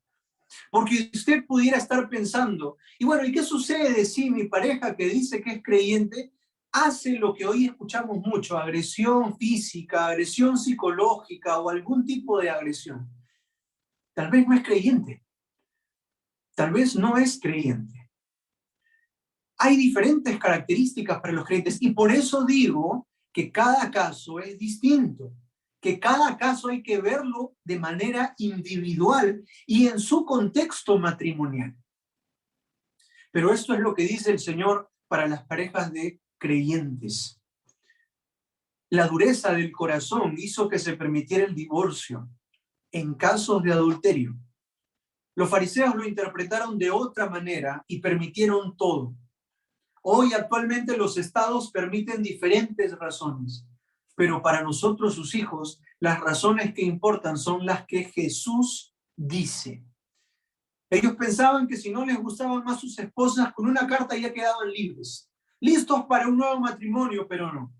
Porque usted pudiera estar pensando, y bueno, ¿y qué sucede si mi pareja que dice que es creyente hace lo que hoy escuchamos mucho, agresión física, agresión psicológica o algún tipo de agresión? Tal vez no es creyente. Tal vez no es creyente. Hay diferentes características para los creyentes y por eso digo que cada caso es distinto, que cada caso hay que verlo de manera individual y en su contexto matrimonial. Pero esto es lo que dice el Señor para las parejas de creyentes. La dureza del corazón hizo que se permitiera el divorcio en casos de adulterio. Los fariseos lo interpretaron de otra manera y permitieron todo. Hoy actualmente los estados permiten diferentes razones, pero para nosotros sus hijos, las razones que importan son las que Jesús dice. Ellos pensaban que si no les gustaban más sus esposas, con una carta ya quedaban libres, listos para un nuevo matrimonio, pero no.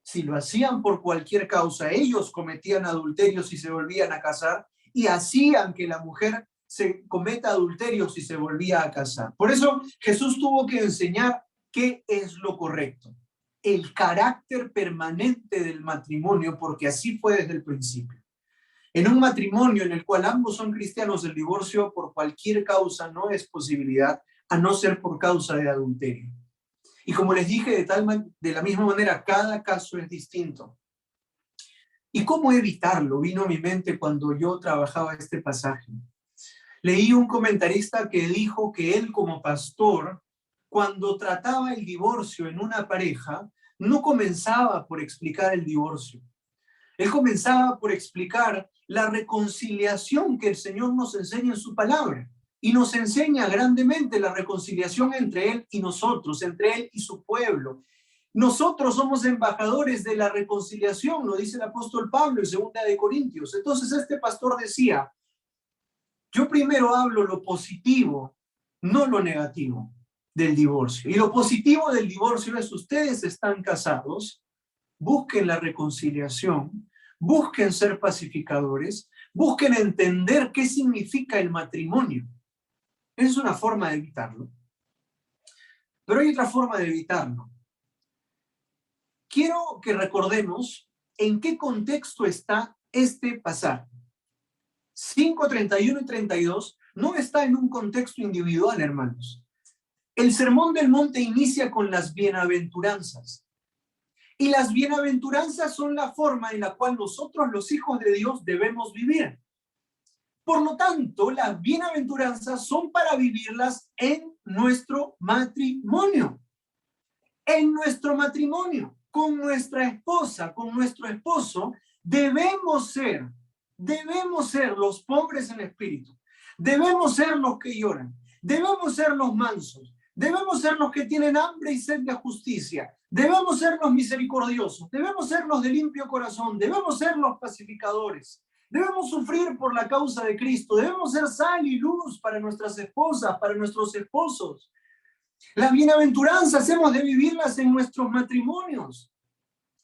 Si lo hacían por cualquier causa, ellos cometían adulterio si se volvían a casar y hacían que la mujer se cometa adulterio si se volvía a casar. Por eso Jesús tuvo que enseñar qué es lo correcto, el carácter permanente del matrimonio, porque así fue desde el principio. En un matrimonio en el cual ambos son cristianos, el divorcio por cualquier causa no es posibilidad, a no ser por causa de adulterio. Y como les dije, de la misma manera, cada caso es distinto. ¿Y cómo evitarlo? Vino a mi mente cuando yo trabajaba este pasaje. Leí un comentarista que dijo que él como pastor, cuando trataba el divorcio en una pareja, no comenzaba por explicar el divorcio. Él comenzaba por explicar la reconciliación que el Señor nos enseña en su palabra. Y nos enseña grandemente la reconciliación entre Él y nosotros, entre Él y su pueblo. Nosotros somos embajadores de la reconciliación, lo dice el apóstol Pablo en 2 Corintios. Entonces este pastor decía, yo primero hablo lo positivo, no lo negativo del divorcio. Y lo positivo del divorcio es ustedes están casados, busquen la reconciliación, busquen ser pacificadores, busquen entender qué significa el matrimonio. Es una forma de evitarlo. Pero hay otra forma de evitarlo. Quiero que recordemos en qué contexto está este pasaje. 5, 31 y 32 no está en un contexto individual, hermanos. El Sermón del Monte inicia con las bienaventuranzas. Y las bienaventuranzas son la forma en la cual nosotros, los hijos de Dios, debemos vivir. Por lo tanto, las bienaventuranzas son para vivirlas en nuestro matrimonio. En nuestro matrimonio, con nuestra esposa, con nuestro esposo, debemos ser los pobres en espíritu. Debemos ser los que lloran. Debemos ser los mansos. Debemos ser los que tienen hambre y sed de justicia. Debemos ser los misericordiosos. Debemos ser los de limpio corazón. Debemos ser los pacificadores. Debemos sufrir por la causa de Cristo. Debemos ser sal y luz para nuestras esposas, para nuestros esposos. Las bienaventuranzas hemos de vivirlas en nuestros matrimonios.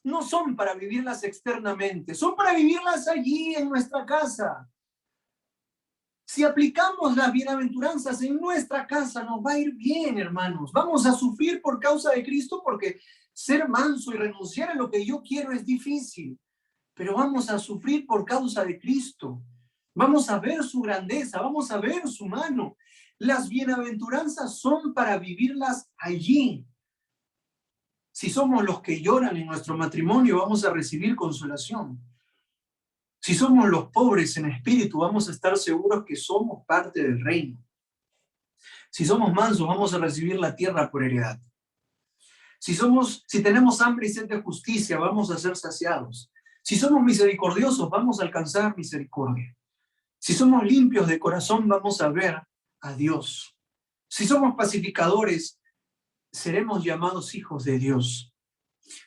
No son para vivirlas externamente, son para vivirlas allí en nuestra casa. Si aplicamos las bienaventuranzas en nuestra casa, nos va a ir bien, hermanos. Vamos a sufrir por causa de Cristo porque ser manso y renunciar a lo que yo quiero es difícil. Pero vamos a sufrir por causa de Cristo. Vamos a ver su grandeza, vamos a ver su mano. Las bienaventuranzas son para vivirlas allí. Si somos los que lloran en nuestro matrimonio, vamos a recibir consolación. Si somos los pobres en espíritu, vamos a estar seguros que somos parte del reino. Si somos mansos, vamos a recibir la tierra por heredad. Si tenemos hambre y sed de justicia, vamos a ser saciados. Si somos misericordiosos, vamos a alcanzar misericordia. Si somos limpios de corazón, vamos a ver a Dios. Si somos pacificadores, seremos llamados hijos de Dios.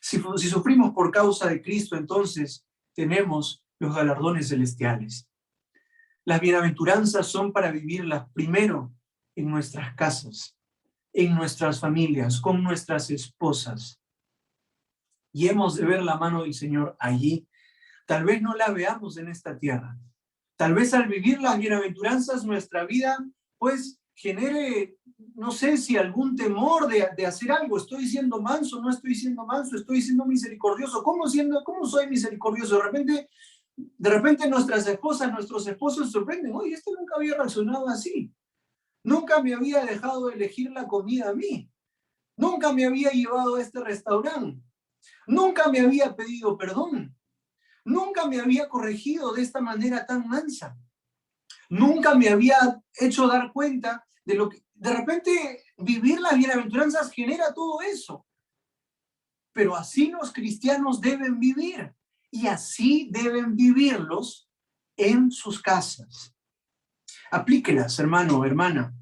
Si sufrimos por causa de Cristo, entonces tenemos los galardones celestiales. Las bienaventuranzas son para vivirlas primero en nuestras casas, en nuestras familias, con nuestras esposas. Y hemos de ver la mano del Señor allí. Tal vez no la veamos en esta tierra. Tal vez al vivir las bienaventuranzas nuestra vida pues genere, no sé si algún temor de hacer algo. ¿Estoy siendo manso? ¿No estoy siendo manso? ¿Estoy siendo misericordioso? ¿Cómo soy misericordioso? De repente nuestras esposas, nuestros esposos se sorprenden. Oye, este nunca había reaccionado así. Nunca me había dejado elegir la comida a mí. Nunca me había llevado a este restaurante. Nunca me había pedido perdón. Nunca me había corregido de esta manera tan mansa. Nunca me había hecho dar cuenta de lo que... De repente, vivir las bienaventuranzas genera todo eso. Pero así los cristianos deben vivir. Y así deben vivirlos en sus casas. Aplíquelas, hermano, hermana.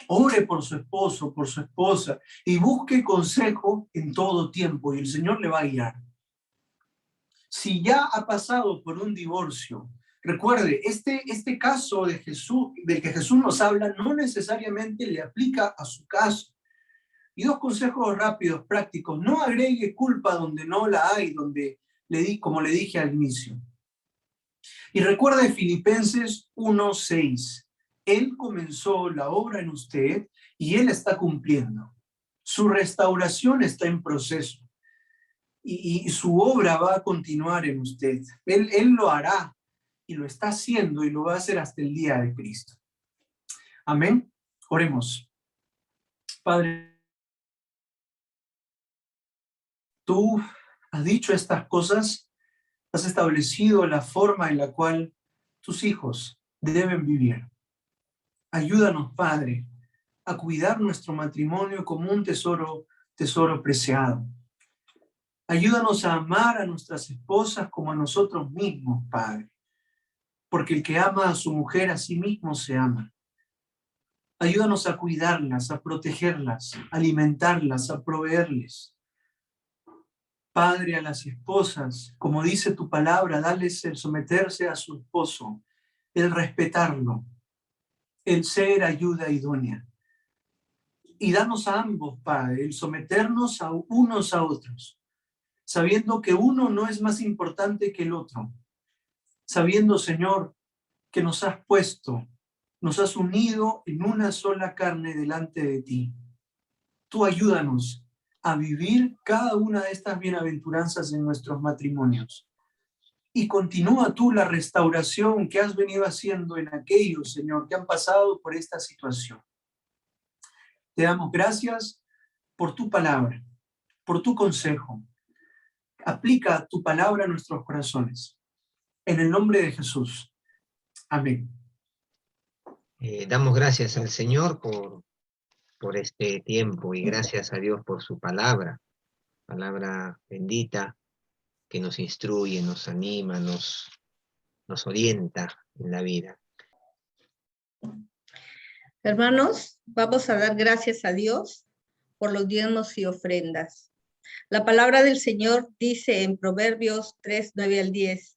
Ore por su esposo, por su esposa, y busque consejo en todo tiempo, y el Señor le va a guiar. Si ya ha pasado por un divorcio, recuerde, este caso de Jesús, del que Jesús nos habla, no necesariamente le aplica a su caso. Y dos consejos rápidos, prácticos. No agregue culpa donde no la hay, como le dije al inicio. Y recuerde Filipenses 1:6. Él comenzó la obra en usted y Él está cumpliendo. Su restauración está en proceso. Y su obra va a continuar en usted. Él lo hará y lo está haciendo y lo va a hacer hasta el día de Cristo. Amén. Oremos. Padre, tú has dicho estas cosas, has establecido la forma en la cual tus hijos deben vivir. Ayúdanos, Padre, a cuidar nuestro matrimonio como un tesoro preciado. Ayúdanos a amar a nuestras esposas como a nosotros mismos, Padre. Porque el que ama a su mujer a sí mismo se ama. Ayúdanos a cuidarlas, a protegerlas, a alimentarlas, a proveerles. Padre, a las esposas, como dice tu palabra, darles el someterse a su esposo, el respetarlo, el ser ayuda idónea. Y danos a ambos, Padre, el someternos a unos a otros, sabiendo que uno no es más importante que el otro, sabiendo, Señor, que nos has puesto, nos has unido en una sola carne delante de ti. Tú ayúdanos a vivir cada una de estas bienaventuranzas en nuestros matrimonios. Y continúa tú la restauración que has venido haciendo en aquellos, Señor, que han pasado por esta situación. Te damos gracias por tu palabra, por tu consejo. Aplica tu palabra a nuestros corazones. En el nombre de Jesús. Amén. Damos gracias al Señor por este tiempo y gracias a Dios por su palabra bendita que nos instruye, nos anima, nos orienta en la vida. Hermanos, vamos a dar gracias a Dios por los diezmos y ofrendas. La palabra del Señor dice en Proverbios 3, 9 al 10,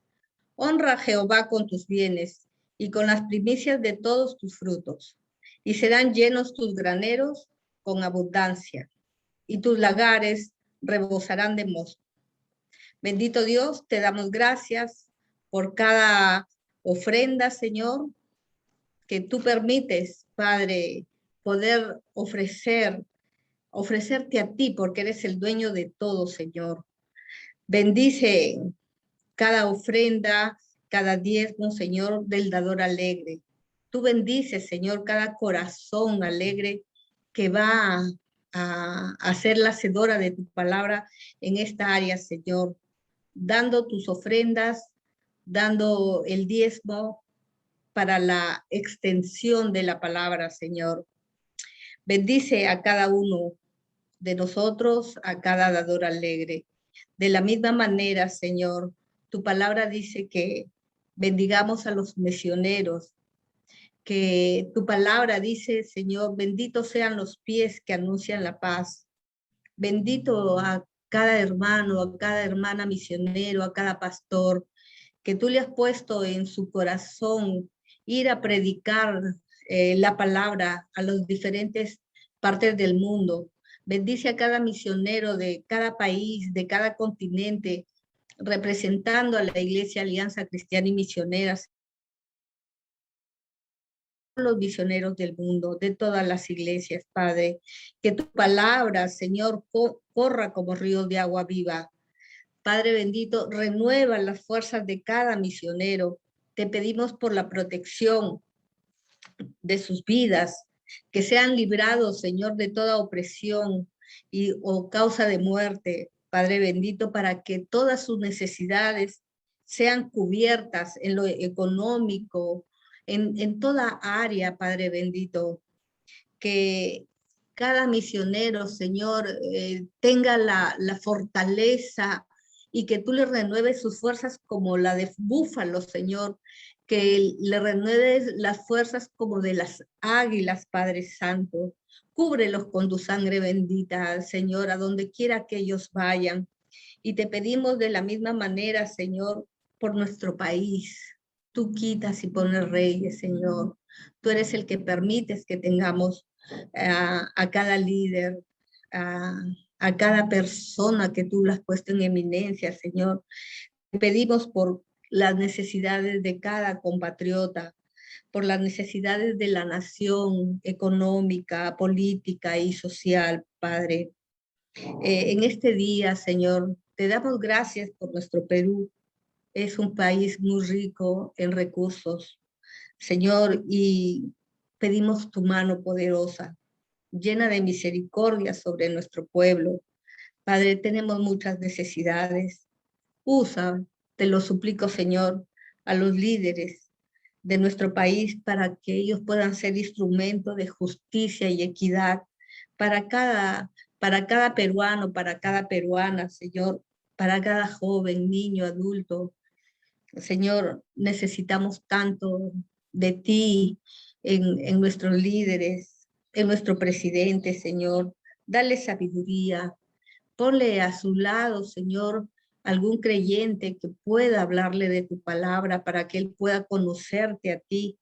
honra a Jehová con tus bienes y con las primicias de todos tus frutos, y serán llenos tus graneros con abundancia, y tus lagares rebosarán de mosto. Bendito Dios, te damos gracias por cada ofrenda, Señor, que tú permites, Padre, poder ofrecerte a ti, porque eres el dueño de todo, Señor. Bendice cada ofrenda, cada diezmo, Señor, del dador alegre. Tú bendices, Señor, cada corazón alegre que va a ser la hacedora de tu palabra en esta área, Señor, dando tus ofrendas, dando el diezmo para la extensión de la palabra, Señor. Bendice a cada uno de nosotros, a cada dador alegre. De la misma manera, Señor, tu palabra dice que bendigamos a los misioneros, que tu palabra dice, Señor, benditos sean los pies que anuncian la paz. Bendito a cada hermano, a cada hermana misionero, a cada pastor, que tú le has puesto en su corazón ir a predicar la palabra a las diferentes partes del mundo. Bendice a cada misionero de cada país, de cada continente, representando a la Iglesia Alianza Cristiana y Misioneras, los misioneros del mundo, de todas las iglesias, Padre. Que tu palabra, Señor, corra como ríos de agua viva. Padre bendito, renueva las fuerzas de cada misionero. Te pedimos por la protección de sus vidas, que sean librados, Señor, de toda opresión o causa de muerte, Padre bendito, para que todas sus necesidades sean cubiertas en lo económico, en toda área, Padre bendito. Que cada misionero, Señor, tenga la fortaleza y que tú le renueves sus fuerzas como la de búfalo, Señor, que le renueves las fuerzas como de las águilas, Padre Santo. Cúbrelos con tu sangre bendita, Señor, a donde quiera que ellos vayan. Y te pedimos de la misma manera, Señor, por nuestro país. Tú quitas y pones reyes, Señor. Tú eres el que permites que tengamos a cada líder, a cada persona que tú las has puesto en eminencia, Señor. Te pedimos por las necesidades de cada compatriota, por las necesidades de la nación económica, política y social, Padre. En este día, Señor, te damos gracias por nuestro Perú. Es un país muy rico en recursos, Señor, y pedimos tu mano poderosa, llena de misericordia sobre nuestro pueblo. Padre, tenemos muchas necesidades. Usa, te lo suplico, Señor, a los líderes de nuestro país para que ellos puedan ser instrumento de justicia y equidad para cada peruano, para cada peruana, Señor, para cada joven, niño, adulto. Señor, necesitamos tanto de ti en nuestros líderes, en nuestro presidente, Señor. Dale sabiduría, ponle a su lado, Señor, algún creyente que pueda hablarle de tu palabra para que él pueda conocerte a ti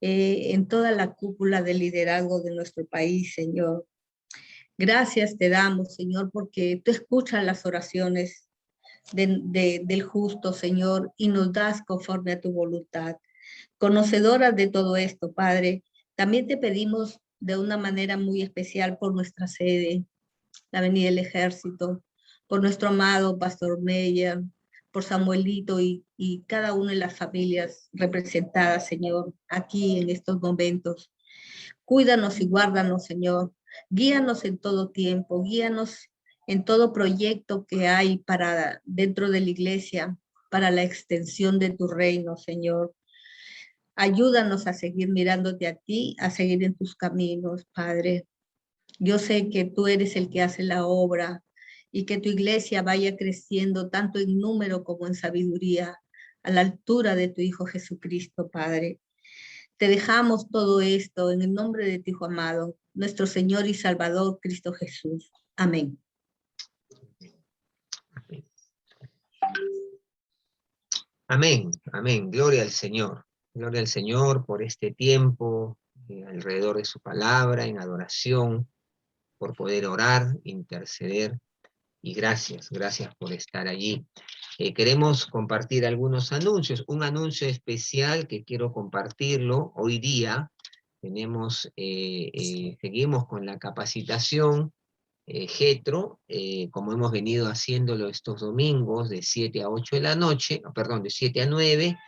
en toda la cúpula del liderazgo de nuestro país, Señor. Gracias te damos, Señor, porque tú escuchas las oraciones del justo, Señor, y nos das conforme a tu voluntad. Conocedora de todo esto, Padre, también te pedimos de una manera muy especial por nuestra sede, la Avenida del Ejército, por nuestro amado Pastor Meyer, por Samuelito y cada una de las familias representadas, Señor, aquí en estos momentos. Cuídanos y guárdanos, Señor. Guíanos en todo tiempo, guíanos en todo proyecto que hay para dentro de la iglesia, para la extensión de tu reino, Señor. Ayúdanos a seguir mirándote a ti, a seguir en tus caminos, Padre. Yo sé que tú eres el que hace la obra y que tu iglesia vaya creciendo tanto en número como en sabiduría, a la altura de tu Hijo Jesucristo, Padre. Te dejamos todo esto en el nombre de tu Hijo amado, nuestro Señor y Salvador, Cristo Jesús. Amén. Amén, amén. Gloria al Señor. Gloria al Señor por este tiempo alrededor de su palabra, en adoración, por poder orar, interceder. Y gracias, gracias por estar allí. Queremos compartir algunos anuncios. Un anuncio especial que quiero compartirlo hoy día. Seguimos con la capacitación Getro, como hemos venido haciéndolo estos domingos de 7 a 8 de la noche, perdón, de 7 a 9,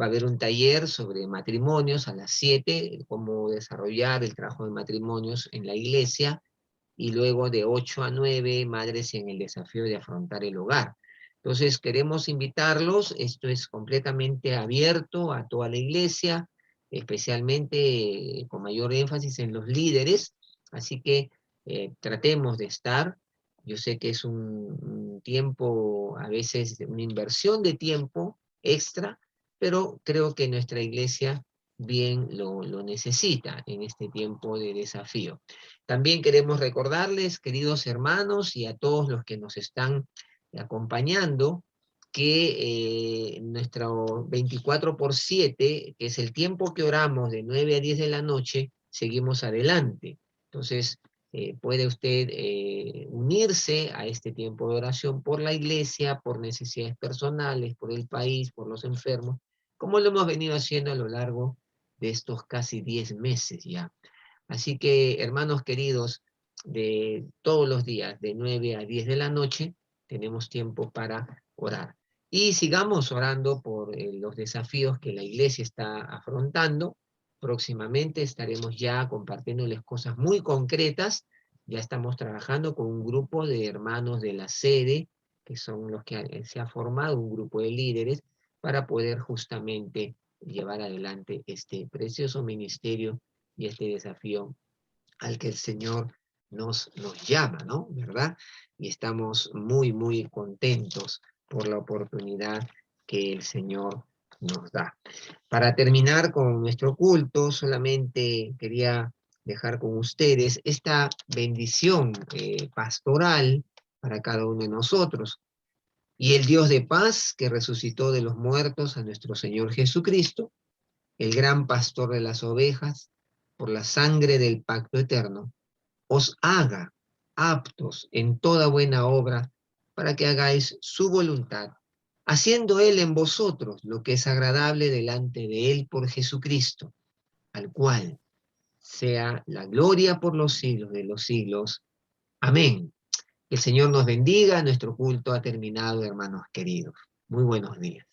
va a haber un taller sobre matrimonios a las 7, cómo desarrollar el trabajo de matrimonios en la iglesia, y luego de 8 a 9, madres en el desafío de afrontar el hogar. Entonces queremos invitarlos, esto es completamente abierto a toda la iglesia, especialmente con mayor énfasis en los líderes, así que tratemos de estar. Yo sé que es un tiempo, a veces una inversión de tiempo extra, pero creo que nuestra iglesia bien lo necesita en este tiempo de desafío. También queremos recordarles, queridos hermanos, y a todos los que nos están acompañando, que nuestro 24/7, que es el tiempo que oramos de 9 a 10 de la noche, seguimos adelante. Entonces, puede usted unirse a este tiempo de oración por la iglesia, por necesidades personales, por el país, por los enfermos, como lo hemos venido haciendo a lo largo de estos casi 10 meses ya. Así que, hermanos queridos, de todos los días, de 9 a 10 de la noche, tenemos tiempo para orar. Y sigamos orando por los desafíos que la iglesia está afrontando. Próximamente estaremos ya compartiéndoles cosas muy concretas. Ya estamos trabajando con un grupo de hermanos de la sede, que son los que se ha formado, un grupo de líderes, para poder justamente llevar adelante este precioso ministerio y este desafío al que el Señor nos llama, ¿no? ¿Verdad? Y estamos muy, muy contentos por la oportunidad que el Señor nos da. Para terminar con nuestro culto, solamente quería dejar con ustedes esta bendición pastoral para cada uno de nosotros. Y el Dios de paz que resucitó de los muertos a nuestro Señor Jesucristo, el gran pastor de las ovejas, por la sangre del pacto eterno, os haga aptos en toda buena obra para que hagáis su voluntad, haciendo Él en vosotros lo que es agradable delante de Él por Jesucristo, al cual sea la gloria por los siglos de los siglos. Amén. Que el Señor nos bendiga. Nuestro culto ha terminado, hermanos queridos. Muy buenos días.